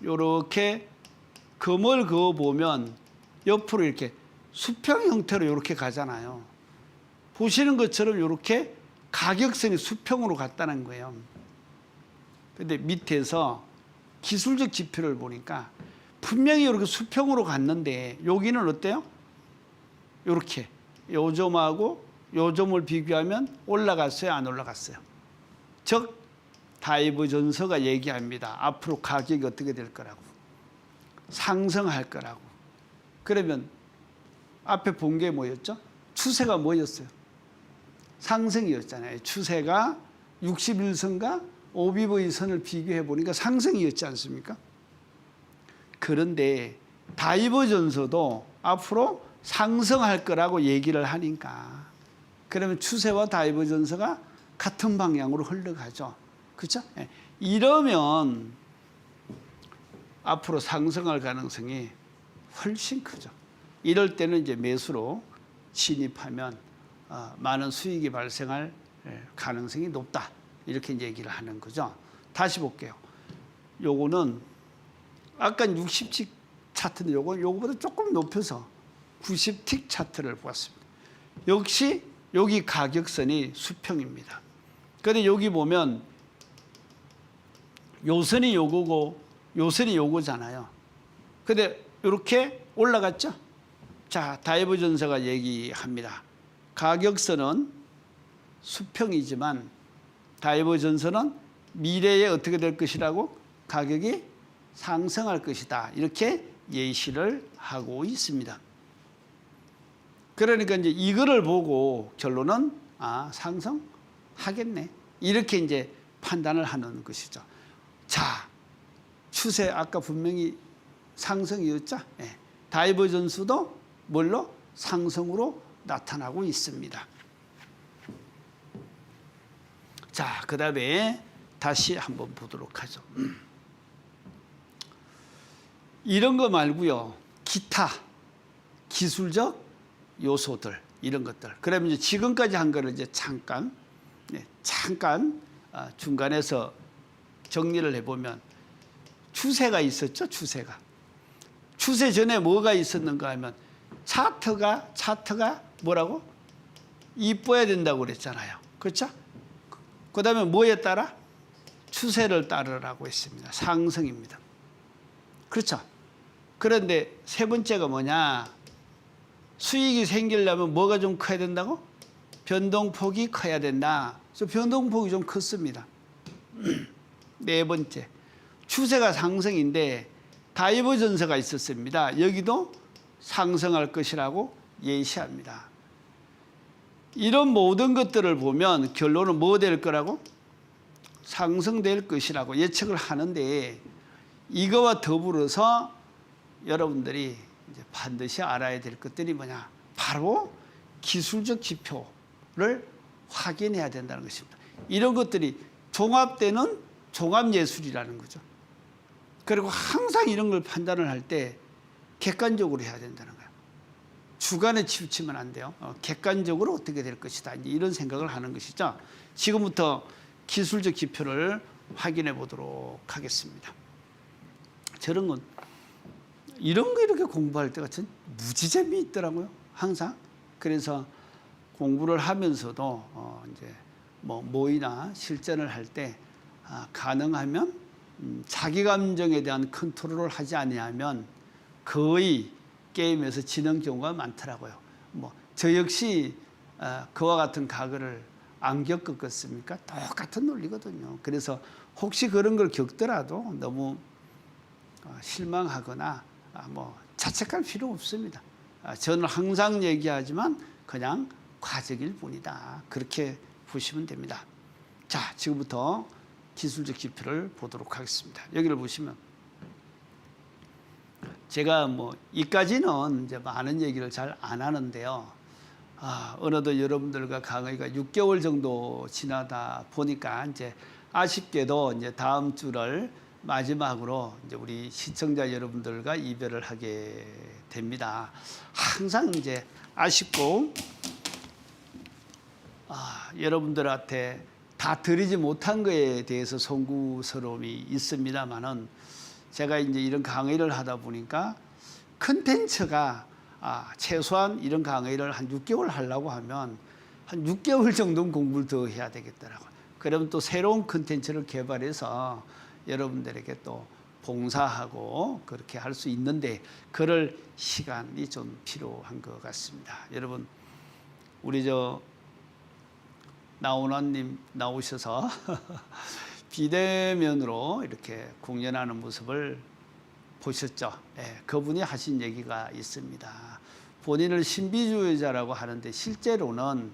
[SPEAKER 1] 요렇게 금을 그어 보면 옆으로 이렇게 수평 형태로 이렇게 가잖아요. 보시는 것처럼 이렇게 가격선이 수평으로 갔다는 거예요. 근데 밑에서 기술적 지표를 보니까 분명히 이렇게 수평으로 갔는데 여기는 어때요? 이렇게 요 점하고 요 점을 비교하면 올라갔어요, 안 올라갔어요? 즉 다이버전서가 얘기합니다. 앞으로 가격이 어떻게 될 거라고, 상승할 거라고. 그러면 앞에 본 게 뭐였죠? 추세가 뭐였어요? 상승이었잖아요. 추세가 61선과 5BV 선을 비교해 보니까 상승이었지 않습니까? 그런데 다이버전서도 앞으로 상승할 거라고 얘기를 하니까 그러면 추세와 다이버전서가 같은 방향으로 흘러가죠. 그렇죠? 이러면 앞으로 상승할 가능성이 훨씬 크죠. 이럴 때는 이제 매수로 진입하면 많은 수익이 발생할 가능성이 높다. 이렇게 이제 얘기를 하는 거죠. 다시 볼게요. 요거는 아까 60틱 차트인데 요거보다 조금 높여서 90틱 차트를 보았습니다. 역시 여기 가격선이 수평입니다. 그런데 여기 보면 요 선이 요거고 요 선이 요거잖아요. 근데 이렇게 올라갔죠? 자, 다이버전서가 얘기합니다. 가격선은 수평이지만 다이버전서는 미래에 어떻게 될 것이라고? 가격이 상승할 것이다. 이렇게 예시를 하고 있습니다. 그러니까 이제 이거를 보고 결론은 상승하겠네. 이렇게 이제 판단을 하는 것이죠. 추세 아까 분명히 상승이었죠. 예. 다이버전스도 뭘로? 상승으로 나타나고 있습니다. 자, 그 다음에 다시 한번 보도록 하죠. 이런 거 말고요. 기타 기술적 요소들 이런 것들. 그러면 이제 지금까지 한 거를 이제 잠깐 중간에서 정리를 해보면 추세가 있었죠. 추세 전에 뭐가 있었는가 하면 차트가 뭐라고? 이뻐야 된다고 그랬잖아요. 그렇죠? 그 다음에 뭐에 따라? 추세를 따르라고 했습니다. 상승입니다. 그렇죠? 그런데 세 번째가 뭐냐? 수익이 생기려면 뭐가 좀 커야 된다고? 변동폭이 커야 된다. 그래서 변동폭이 좀 컸습니다. 네 번째, 추세가 상승인데 다이버전스가 있었습니다. 여기도 상승할 것이라고 예시합니다. 이런 모든 것들을 보면 결론은 뭐 될 거라고? 상승될 것이라고 예측을 하는데 이거와 더불어서 여러분들이 이제 반드시 알아야 될 것들이 뭐냐? 바로 기술적 지표를 확인해야 된다는 것입니다. 이런 것들이 종합되는 종합예술이라는 거죠. 그리고 항상 이런 걸 판단을 할 때 객관적으로 해야 된다는 거예요. 주관에 치우치면 안 돼요. 객관적으로 어떻게 될 것이다. 이런 생각을 하는 것이죠. 지금부터 기술적 지표를 확인해 보도록 하겠습니다. 저런 건 이런 거 이렇게 공부할 때가 전 무지 재미있더라고요. 항상. 그래서 공부를 하면서도 이제 뭐 모의나 실전을 할 때 가능하면 자기 감정에 대한 컨트롤을 하지 아니하면 거의 게임에서 지는 경우가 많더라고요. 뭐 저 역시 그와 같은 과거를 안 겪었겠습니까? 똑같은 논리거든요. 그래서 혹시 그런 걸 겪더라도 너무 실망하거나 뭐 자책할 필요 없습니다. 저는 항상 얘기하지만 그냥 과정일 뿐이다. 그렇게 보시면 됩니다. 자, 지금부터 기술적 지표를 보도록 하겠습니다. 여기를 보시면 제가 뭐 이까지는 이제 많은 얘기를 잘 안 하는데요. 어느덧 여러분들과 강의가 6개월 정도 지나다 보니까 이제 아쉽게도 이제 다음 주를 마지막으로 이제 우리 시청자 여러분들과 이별을 하게 됩니다. 항상 이제 아쉽고 여러분들한테 다 드리지 못한 거에 대해서 송구스러움이 있습니다만은 제가 이제 이런 강의를 하다 보니까 컨텐츠가 최소한 이런 강의를 한 6개월 하려고 하면 한 6개월 정도는 공부를 더 해야 되겠더라고요. 그러면 또 새로운 컨텐츠를 개발해서 여러분들에게 또 봉사하고 그렇게 할 수 있는데 그럴 시간이 좀 필요한 것 같습니다. 여러분 우리 나훈아님 나오셔서 비대면으로 이렇게 공연하는 모습을 보셨죠? 네, 그분이 하신 얘기가 있습니다. 본인을 신비주의자라고 하는데 실제로는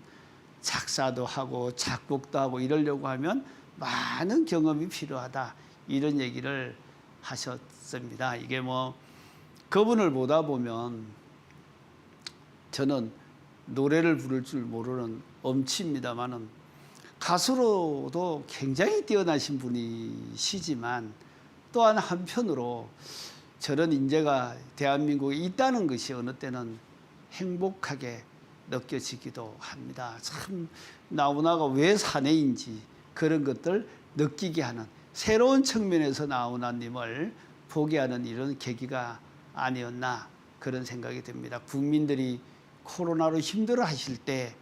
[SPEAKER 1] 작사도 하고 작곡도 하고 이러려고 하면 많은 경험이 필요하다. 이런 얘기를 하셨습니다. 이게 뭐 그분을 보다 보면 저는 노래를 부를 줄 모르는 엄치입니다만은 가수로도 굉장히 뛰어나신 분이시지만 또한 한편으로 저런 인재가 대한민국에 있다는 것이 어느 때는 행복하게 느껴지기도 합니다. 참 나훈아가 왜 사내인지 그런 것들 느끼게 하는 새로운 측면에서 나훈아님을 보게 하는 이런 계기가 아니었나 그런 생각이 듭니다. 국민들이 코로나로 힘들어 하실 때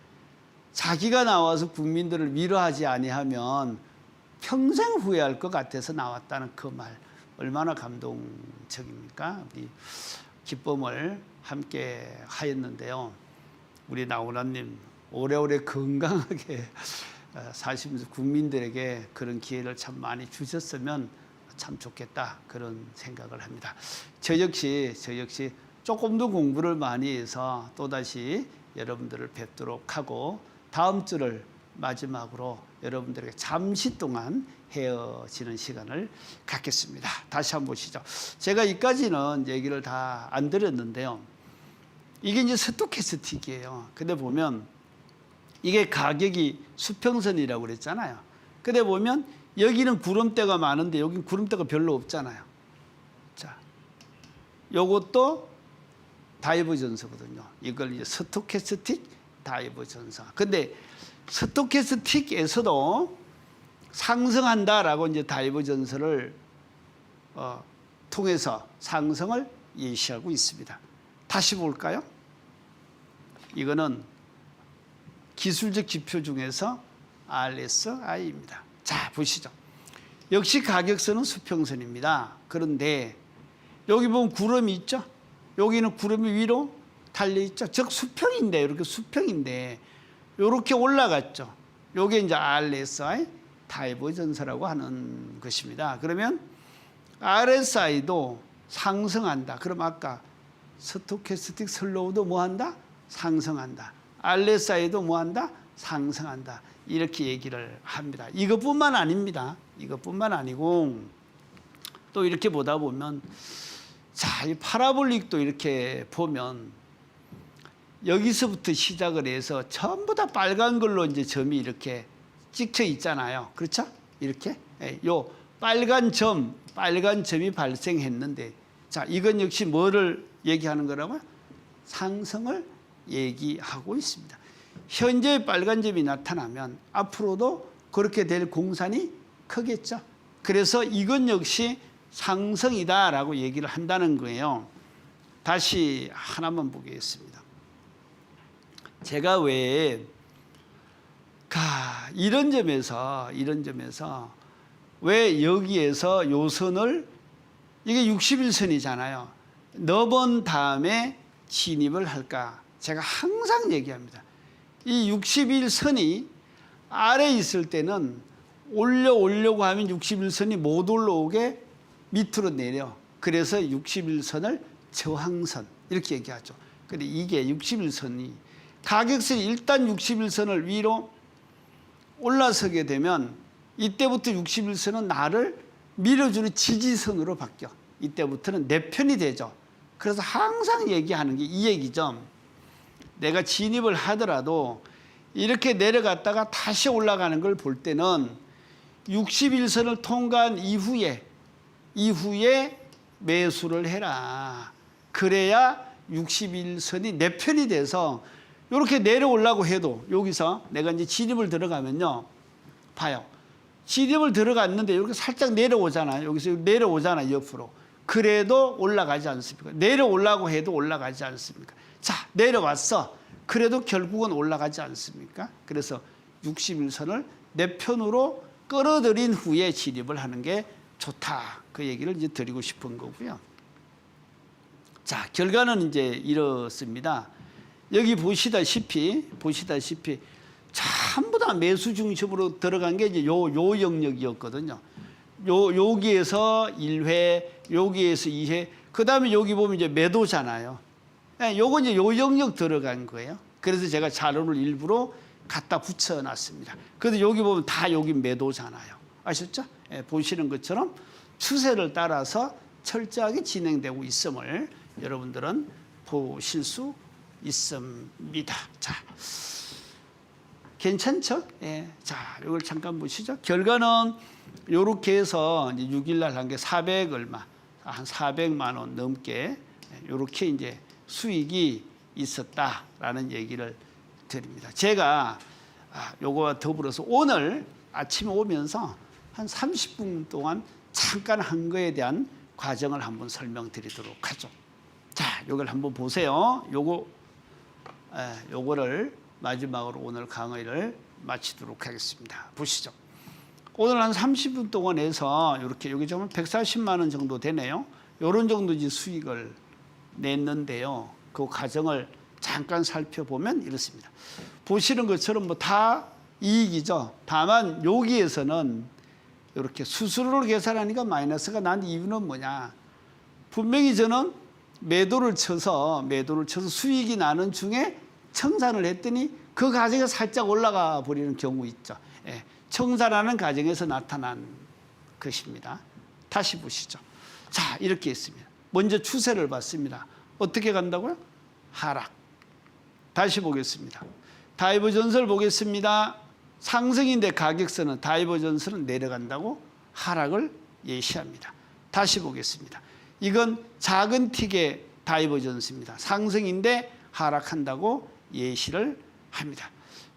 [SPEAKER 1] 자기가 나와서 국민들을 위로하지 아니하면 평생 후회할 것 같아서 나왔다는 그 말 얼마나 감동적입니까? 우리 기쁨을 함께 하였는데요. 우리 나훈아님 오래오래 건강하게 사시면서 국민들에게 그런 기회를 참 많이 주셨으면 참 좋겠다 그런 생각을 합니다. 저 역시 조금 더 공부를 많이 해서 또다시 여러분들을 뵙도록 하고 다음 주를 마지막으로 여러분들에게 잠시 동안 헤어지는 시간을 갖겠습니다. 다시 한번 보시죠. 제가 이까지는 얘기를 다 안 드렸는데요. 이게 이제 스토캐스틱이에요. 근데 보면 이게 가격이 수평선이라고 그랬잖아요. 근데 보면 여기는 구름대가 많은데 여기는 구름대가 별로 없잖아요. 자, 요것도 다이버전서거든요. 이걸 이제 스토캐스틱 다이버전서. 근데 스토캐스틱에서도 상승한다라고 이제 다이버전서를 통해서 상승을 예시하고 있습니다. 다시 볼까요? 이거는 기술적 지표 중에서 RSI입니다. 자, 보시죠. 역시 가격선은 수평선입니다. 그런데 여기 보면 구름이 있죠? 여기는 구름이 위로 달려있죠? 즉 수평인데, 이렇게 수평인데 이렇게 올라갔죠. 이게 이제 RSI 다이버전서라고 하는 것입니다. 그러면 RSI도 상승한다. 그럼 아까 스토캐스틱 슬로우도 뭐한다? 상승한다. RSI도 뭐한다? 상승한다. 이렇게 얘기를 합니다. 이것뿐만 아닙니다. 이것뿐만 아니고 또 이렇게 보다 보면 자, 이 파라볼릭도 이렇게 보면 여기서부터 시작을 해서 전부 다 빨간 걸로 이제 점이 이렇게 찍혀 있잖아요. 그렇죠? 이렇게 요 빨간 점이 발생했는데 자, 이건 역시 뭐를 얘기하는 거라고요? 상승을 얘기하고 있습니다. 현재 빨간 점이 나타나면 앞으로도 그렇게 될 공산이 크겠죠. 그래서 이건 역시 상승이다라고 얘기를 한다는 거예요. 다시 하나만 보겠습니다. 제가 왜 이런 점에서 왜 여기에서 요 선을 이게 61선이잖아요. 넣어본 다음에 진입을 할까? 제가 항상 얘기합니다. 이 61선이 아래에 있을 때는 올려오려고 하면 61선이 못 올라오게 밑으로 내려. 그래서 61선을 저항선 이렇게 얘기하죠. 근데 이게 61선이 가격선이 일단 61선을 위로 올라서게 되면 이때부터 61선은 나를 밀어주는 지지선으로 바뀌어. 이때부터는 내 편이 되죠. 그래서 항상 얘기하는 게 이 얘기죠. 내가 진입을 하더라도 이렇게 내려갔다가 다시 올라가는 걸 볼 때는 61선을 통과한 이후에 매수를 해라. 그래야 61선이 내 편이 돼서 이렇게 내려오려고 해도 여기서 내가 이제 진입을 들어가면요. 봐요. 진입을 들어갔는데 이렇게 살짝 내려오잖아요. 여기서 내려오잖아요. 옆으로. 그래도 올라가지 않습니까? 내려오려고 해도 올라가지 않습니까? 자, 내려왔어. 그래도 결국은 올라가지 않습니까? 그래서 61선을 내 편으로 끌어들인 후에 진입을 하는 게 좋다. 그 얘기를 이제 드리고 싶은 거고요. 자, 결과는 이제 이렇습니다. 여기 보시다시피 전부 다 매수 중심으로 들어간 게 이제 요 영역이었거든요. 여기에서 1회, 여기에서 2회, 그 다음에 여기 보면 이제 매도잖아요. 요건 이제 요 영역 들어간 거예요. 그래서 제가 자료를 일부러 갖다 붙여놨습니다. 그래도 여기 보면 다 여기 매도잖아요. 아셨죠? 보시는 것처럼 추세를 따라서 철저하게 진행되고 있음을 여러분들은 보실 수 있습니다. 자, 괜찮죠? 자, 이걸 잠깐 보시죠. 결과는 이렇게 해서 이제 6일날 한 게 400 얼마, 한 400만 원 넘게 이렇게 이제 수익이 있었다라는 얘기를 드립니다. 제가 요거와 더불어서 오늘 아침에 오면서 한 30분 동안 잠깐 한 거에 대한 과정을 한번 설명드리도록 하죠. 자, 요걸 한번 보세요. 요거를 마지막으로 오늘 강의를 마치도록 하겠습니다. 보시죠. 오늘 한 30분 동안 해서 이렇게 여기 좀 140만 원 정도 되네요. 요런 정도 이제 수익을 냈는데요. 그 과정을 잠깐 살펴보면 이렇습니다. 보시는 것처럼 뭐 다 이익이죠. 다만 여기에서는 이렇게 수수료를 계산하니까 마이너스가 난 이유는 뭐냐. 분명히 저는 매도를 쳐서 수익이 나는 중에 청산을 했더니 그 가격이 살짝 올라가 버리는 경우 있죠. 청산하는 과정에서 나타난 것입니다. 다시 보시죠. 자, 이렇게 있습니다. 먼저 추세를 봤습니다. 어떻게 간다고요? 하락. 다시 보겠습니다. 다이버전스를 보겠습니다. 상승인데 가격선은 다이버전스는 내려간다고 하락을 예시합니다. 다시 보겠습니다. 이건 작은 틱의 다이버전스입니다. 상승인데 하락한다고 예시를 합니다.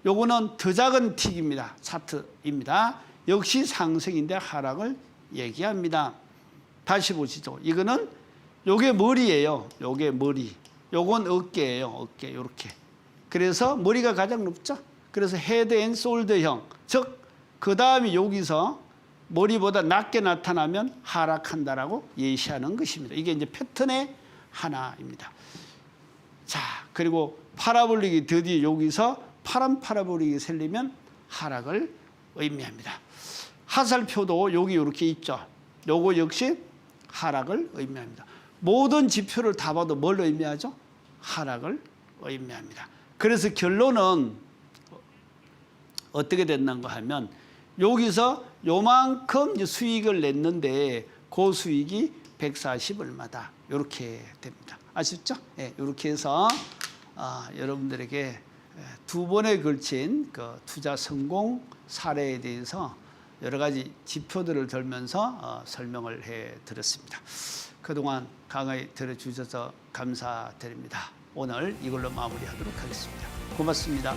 [SPEAKER 1] 요거는 더 작은 틱입니다. 차트입니다. 역시 상승인데 하락을 얘기합니다. 다시 보시죠. 이거는 요게 머리예요. 요게 머리. 요건 어깨예요. 어깨 요렇게. 그래서 머리가 가장 높죠. 그래서 헤드 앤 숄더형. 즉 그 다음에 여기서 머리보다 낮게 나타나면 하락한다라고 예시하는 것입니다. 이게 이제 패턴의 하나입니다. 자, 그리고 파라볼릭이 드디어 여기서 파란 파라볼릭이 생기면 하락을 의미합니다. 하살표도 여기 이렇게 있죠. 요거 역시 하락을 의미합니다. 모든 지표를 다 봐도 뭘 의미하죠? 하락을 의미합니다. 그래서 결론은 어떻게 됐는가 하면 여기서 요만큼 수익을 냈는데 그 수익이 140 얼마다 이렇게 됩니다. 아셨죠? 네, 이렇게 해서 여러분들에게 두 번에 걸친 그 투자 성공 사례에 대해서 여러 가지 지표들을 들면서 설명을 해드렸습니다. 그동안 강의 들어주셔서 감사드립니다. 오늘 이걸로 마무리하도록 하겠습니다. 고맙습니다.